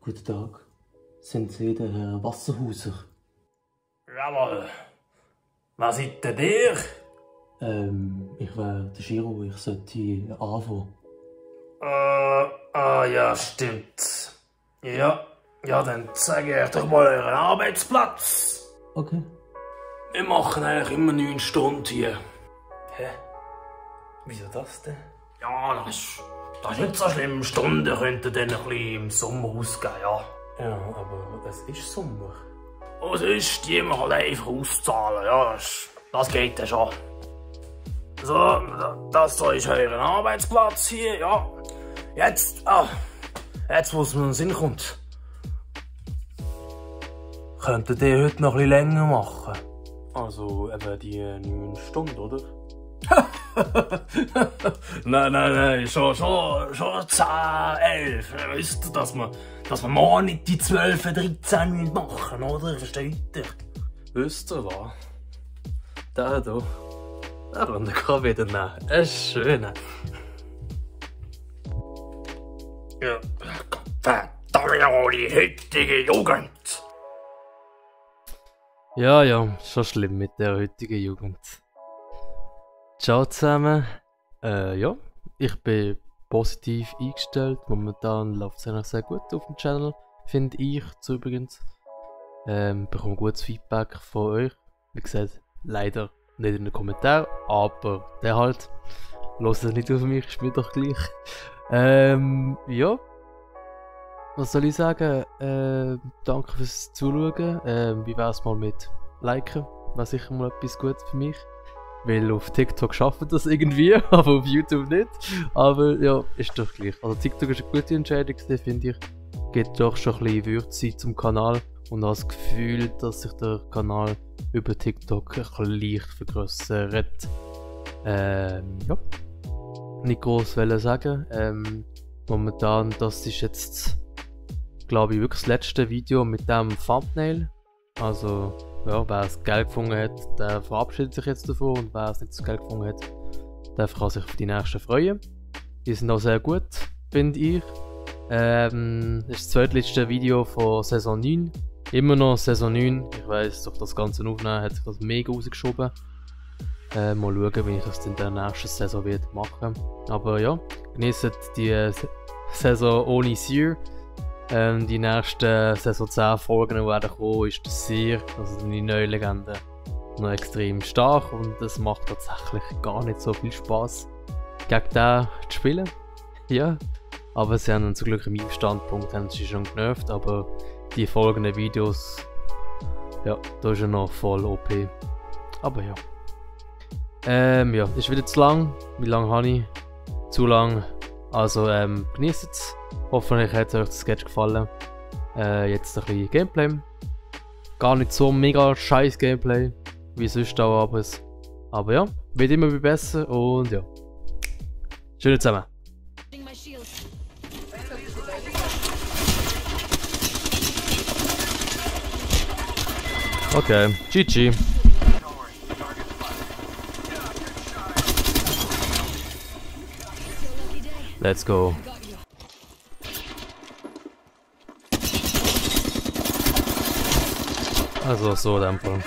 Guten Tag. Sind Sie der Herr Wasserhauser? Jawohl. Was seid denn ihr? Ich wäre der Giro, ich sollte anfangen. Ja, stimmt. Ja, dann zeige ich doch mal euren Arbeitsplatz. Okay. Wir machen eigentlich immer 9 Stunden hier. Hä? Wieso das denn? Ja, das ist nicht so schlimm. Stunden könnten dann ein bisschen im Sommer ausgehen, ja. Ja, aber es ist Sommer. Und sonst, die wir halt einfach auszahlen, ja, das geht dann schon. So, das hier ist euer Arbeitsplatz hier, ja. Jetzt, wo es mir in den Sinn kommt. Könntet ihr heute noch ein bisschen länger machen? Also eben die 9 Stunden, oder? Nein, schon 10, 11. Wisst ihr, dass wir morgen nicht die 12, 13 machen, oder? Versteht ihr? Wisst ihr was? Der hier, den kann ich wieder nehmen. Ein schöner. Ja, verdammt, die heutige Jugend. Ja, schon schlimm mit der heutigen Jugend. Ciao zusammen. Ja, ich bin positiv eingestellt. Momentan läuft es eigentlich sehr gut auf dem Channel, finde ich zu übrigens. Bekomme gutes Feedback von euch. Wie gesagt, leider nicht in den Kommentaren, aber der halt. Hört es nicht auf mich, ist mir doch gleich. Ja. Was soll ich sagen? Danke fürs Zuschauen. Wie wär's mal mit Liken? Wäre sicher mal etwas Gutes für mich. Weil auf TikTok schafft das irgendwie, aber auf YouTube nicht. Aber ja, ist doch gleich. Also TikTok ist eine gute Entscheidung, finde ich. Gibt doch schon ein bisschen Würze zum Kanal. Und habe das Gefühl, dass sich der Kanal über TikTok ein bisschen leicht vergrössert. Ja. Nicht groß sagen. Momentan, das ist jetzt, glaube ich, wirklich das letzte Video mit dem Thumbnail. Also, ja, wer es geil gefunden hat, der verabschiedet sich jetzt davon. Und wer es nicht so geil gefunden hat, der kann sich auf die nächsten freuen. Die sind auch sehr gut, finde ich. Das ist das zweitletzte Video von Saison 9. Immer noch Saison 9. Ich weiss, durch das ganze Aufnehmen hat sich das mega rausgeschoben. Mal schauen, wie ich das in der nächsten Saison wird machen. Aber ja, genießt die Saison ohne Seer. Die nächsten Saison 10 Folgen werden kommen, ist der Seer, also die neue Legende, noch extrem stark und es macht tatsächlich gar nicht so viel Spaß gegen den zu spielen. Ja, aber sie haben zum Glück in meinem Standpunkt haben sie schon genervt, aber die folgenden Videos, ja, da ist er noch voll OP. Aber ja. Ja, ist wieder zu lang. Wie lange habe ich? Zu lang. Also genießt es. Hoffentlich hat euch das Sketch gefallen. Jetzt ein bisschen Gameplay. Gar nicht so mega scheiß Gameplay, wie sonst auch aber ja, wird immer besser und ja. Schön zusammen. Okay, GG. Let's go. Also so in dem Fall.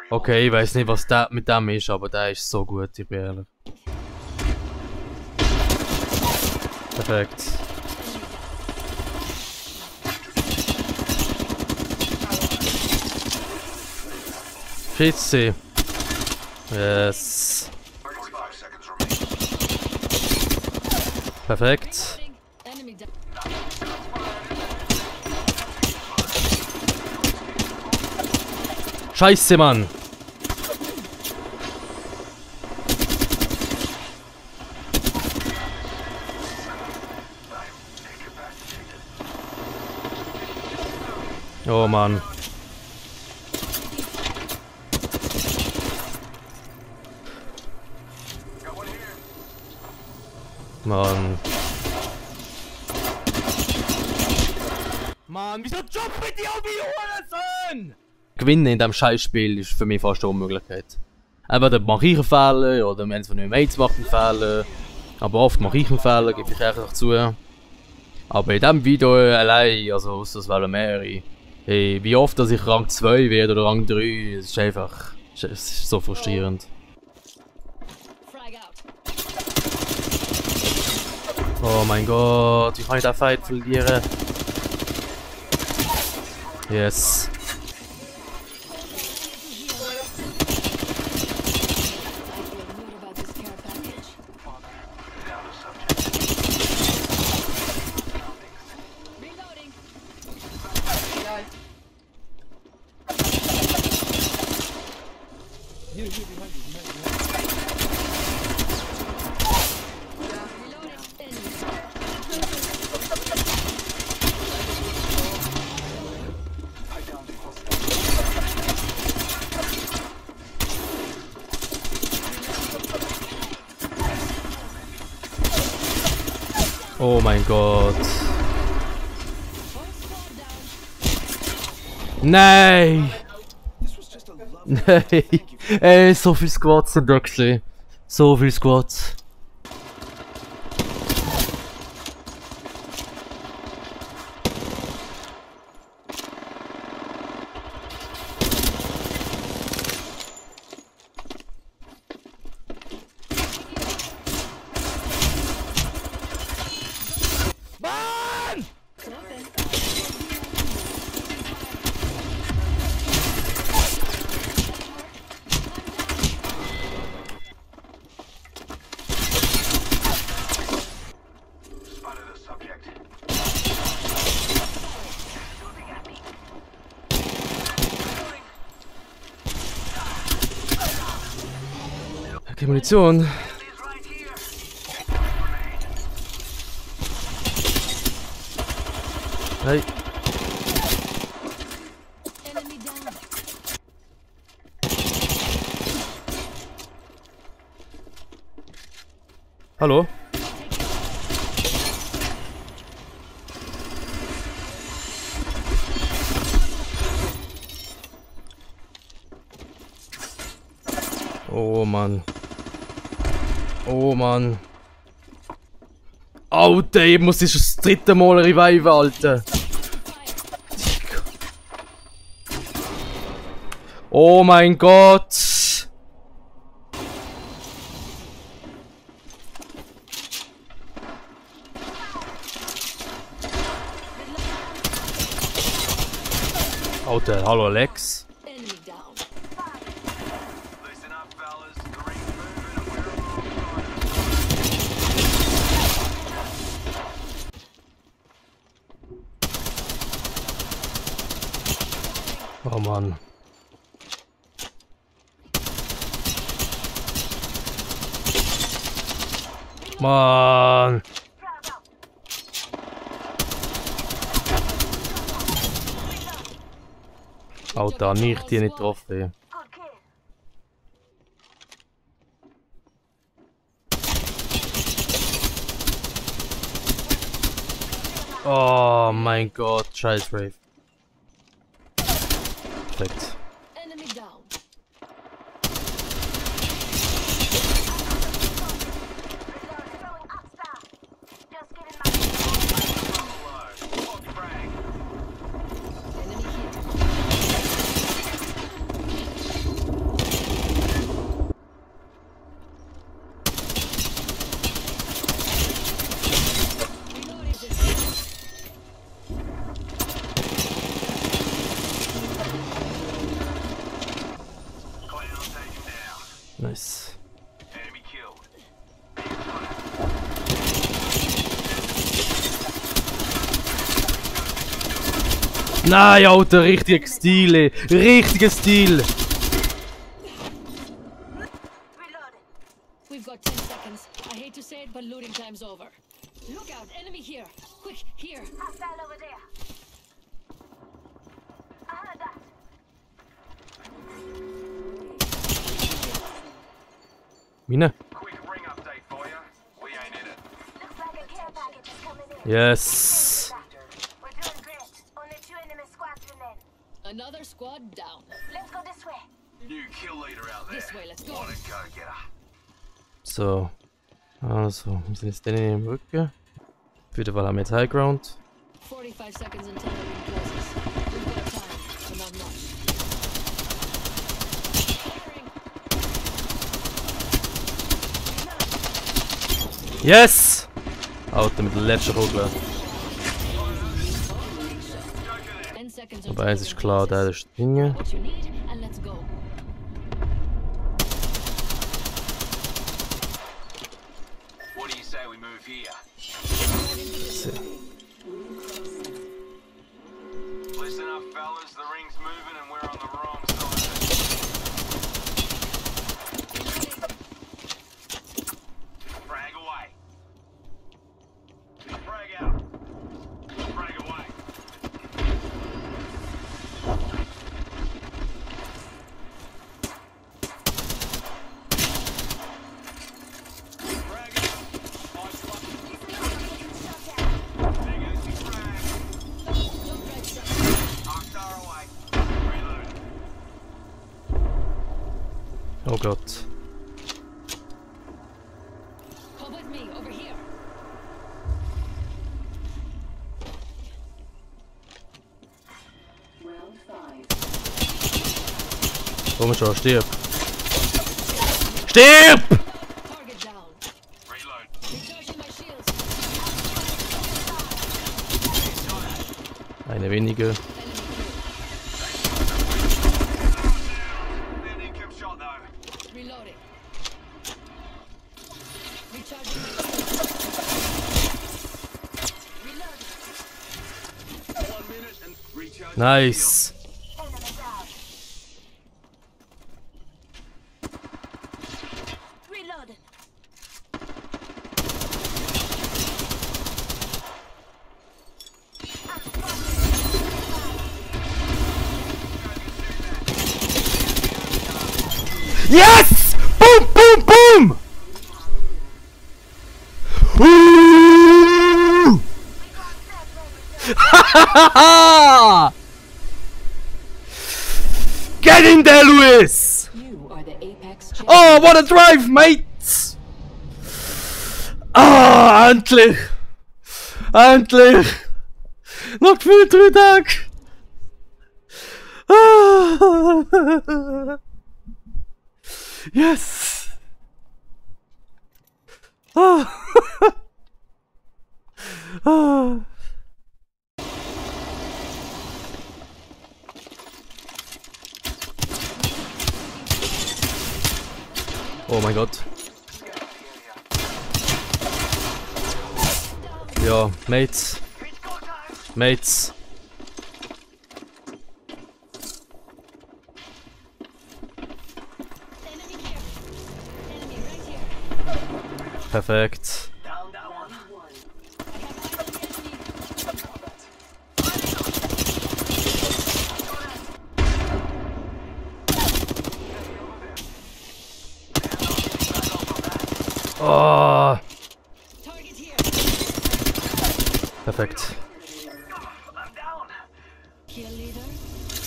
Okay, ich weiß nicht, was der mit dem ist, aber der ist so gut, ich bin ehrlich. Perfekt. Schießt sie. Yes. Perfekt. Scheiße, Mann. Oh, Mann. Mann. Mann, wieso jumpen die auf die Hurensohn? Gewinnen in diesem Scheißspiel ist für mich fast eine Unmöglichkeit. Entweder mache ich einen Fehler oder wenn es von meinem Mates macht einen Fehler. Aber oft mache ich einen Fehler, gebe ich ehrlich zu. Aber in diesem Video allein, also aus das wären mehrere. Hey, wie oft dass ich Rang 2 werde oder Rang 3, es ist einfach. Es ist so frustrierend. Oh mein Gott, wie kann ich den Fight verlieren? Yes. Oh mein Gott. Nein! Nein! Ey, so viel Squats sind da gesehen. So viel Squats. Okay, Munition. Hey. Hallo? Oh Mann. Oh Mann. Alter, ich muss das dritte Mal reviven, Alter. Oh mein Gott. Alter, hallo Alex. Oh Mann. Mann. Alter, nicht die nicht getroffen. Oh mein Gott, scheiß Rave. Perfekt. Nice. Nein, Alter, richtiger Stil, ey. Richtiger Stil. We've got 10 seconds. I hate to say it, but looting time's over. Look out, enemy here. Quick, here. Hostile over there. I heard that. Mine. Quick ring update for you. We ain't in it. Looks like a care package is coming in. Yes. We're doing great. Only 2 enemy squads remain. Another squad down. Let's go this way. New kill leader out there. This way, let's go. Wanna go get her. So. Also, wir sind jetzt denen im Rücken. Auf jeden Fall haben wir jetzt High Ground. 45 seconds until the ring closes. We've got time, but not much. Firing. Yes! Alter, mit der letzten Kugel. 10 seconds Aber eins ist klar, der ist drin. what you need and let's go. What do you say we move here? Listen up, fellas. The ring's moving and we're on the wrong side of it. Frag away. Frag out. Frag away. Frag out. Nice one. Big easy frag. Oxar away. Reload. Oh Gott. Come with me over here. Komm schon, stirb! Stirb! Target down. Reload. Recharging my shields. Eine weniger. Enemy An income shot though. kill. Reloading. Recharging my shields. Reloading. 1 minute and recharge. Nice! Enemy down. Reload. Yes! Boom, boom, boom! Ooh! Get in there, Lewis! You are the Apex champion. Oh, what a drive, mate! Ah, endlich! Endlich! Noch gefühlt 3 Tage! Ah. Yes! Ah. Ah. Oh mein Gott. Ja, Mates. Mates. Enemy here. Enemy right here. Perfekt. I have eyes on the enemy. Oh, Target here. perfekt. Kill leader.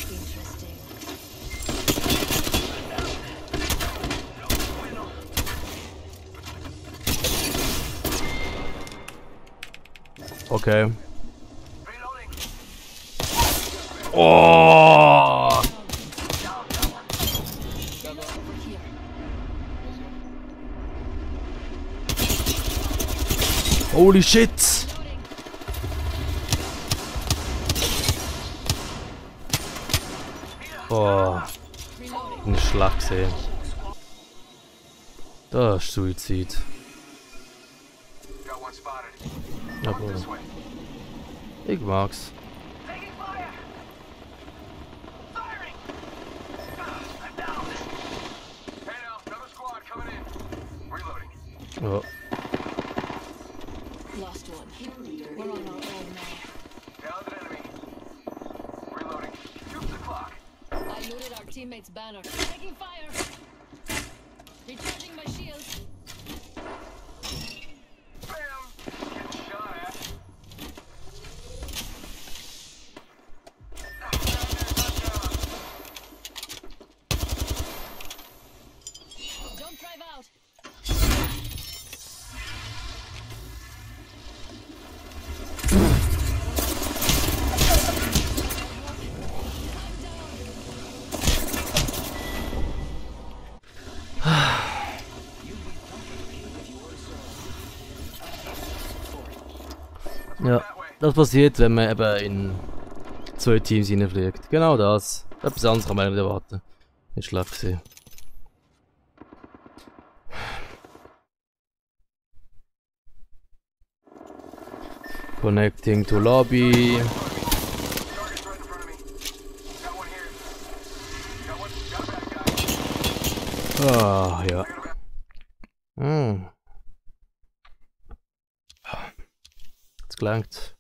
Interesting. Okay. Oh! Reload over here. Holy shit! Loading. Oh, Reloading. nicht schlecht gesehen. Das ist Suizid. Got one spotted. Aber This way. ich mag's. Taking fire. Firing. I'm down. Hey now, another squad coming in. Reloading. Oh. Lost one. We're on our own now. Downed an enemy. Reloading. Shoot the clock. I looted our teammate's banner. Taking fire. Recharging my shields. Bam. Getting shot at. Down there, touchdown. Don't drive out. Ja, das passiert, wenn man eben in 2 Teams reinfliegt. Genau das. Etwas anderes kann man nicht erwarten. Nicht schlecht gesehen. Connecting to lobby. Target's right in front of me. Got one here. Got a bad guy. Ah, ja. Hm. Jetzt gelangt.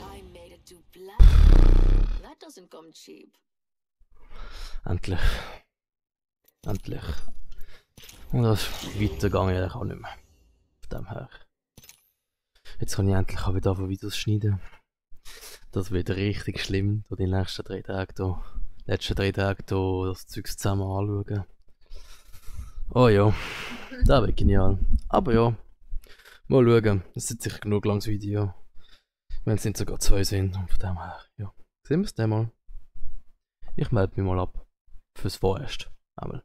I made it to black. That doesn't come cheap. Endlich. Endlich. Und das weitergegangen ich auch nicht mehr. Von dem her. Jetzt kann ich endlich auch wieder Videos schneiden. Das wird richtig schlimm, da die nächsten 3 Tage hier. Letzten 3 Tage hier das Zeug zusammen anschauen. Oh ja, das wird genial. Aber ja, mal schauen. Es ist sicher genug langes Video. Wenn es nicht sogar 2 sind. Und von dem her, ja. Sehen wir es dann mal. Ich melde mich mal ab. Fürs Vorerst. Einmal.